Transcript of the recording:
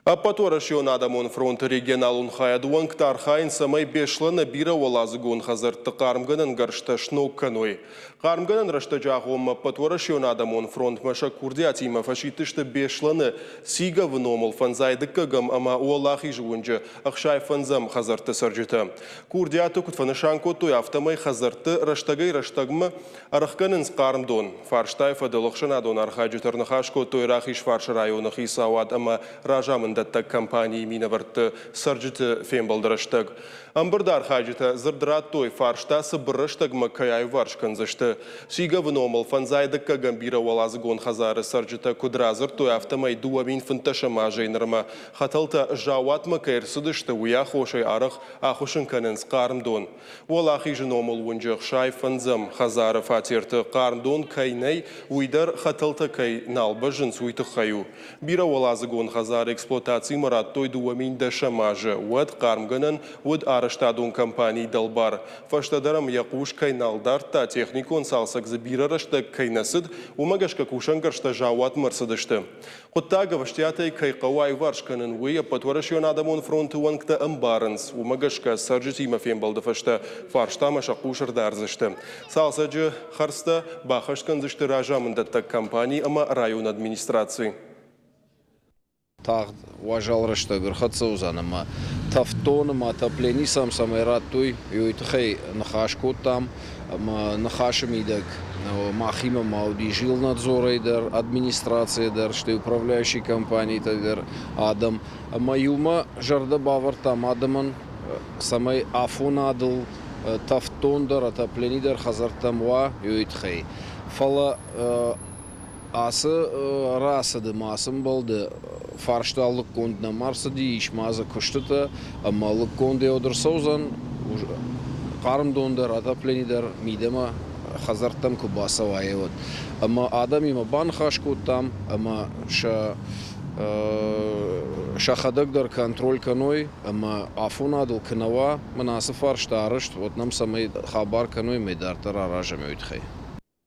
Апатуарашион адамон фронт регионалун хаядуан ктархайн самай бешлана бира валазгун хазарты қармганын гаршта шноукканой. Қармганын рашта жағуам апатуарашион адамон фронт маша курдиатима фашитышты бешланы сига выномыл фанзайды кагам ама уалахи жуынжы ақшай фанзам хазарты саржыты. Курдиату кутфанышан котой автомай хазарты раштагай раштагма арахканын қармдон. Фарштай фадылықшанадон архаджутарнахаш котой рахиш фарш районах исауад ама ражамын даттак компании минаварты саржыты фембалдырыштаг. Амбардар хаджыта зырдырат той фаршта сыбырыштаг макаяй варшканзышты. Сига выномал фанзайдакка гамбира валазгон хазары саржыта кудразыр той автомай дуамин фынташама жайнырма. Хаталта жауат макайр судышты уя хошай арах ахушын канынс қарымдон. Валахи жыномал вунжық шай фанзам хазары фатирты қарымдон кайнай уйдар хаталта кай налба жынс уйтықхаю. Бира валазгон хазары эксплуатации марат той дуамин дашамажы. Уад қармганын, уад араштадун компании далбар. Фаштадарам яқуш кайналдар та техникон салсак забира рашта кайнасыд, умагашка кушангаршта жауат марсадышты. Құттага ваштиятай кайқауай варшканын уя патуарашион адамон фронты уанкта амбарынс, умагашка саржитима фембалды фашта фаршта машақушар дарзышты. Салсаджы харста бахашканзышты ражамындаттак компании ама район администрации. Тағд важал рашта гырхатсаузан, ама тафтон, отопление сам самый ратуй, и уйтхай нахашку там, нахашем идак, махима мауди жил надзора идер, администрация идер, что управляющий компании идер, адам, маюма жарда бавар там адаман, самый афонадл, тафтон дар, отопление идер, хазар там ва, и уйтхай. Фала асы расады масым болды. Фаршталлык кондна марсади ишмаза куштыта, ама лык конде одырсаузан, қарымдондар, отопленидер, мидема хазартам кубаса ваевод. Ама адам има бан хашку там, ама шахадагдар контроль каной, ама афунадыл канава, манасы фарштарышт, вот нам самый хабар каной медартара ражами уйтхай.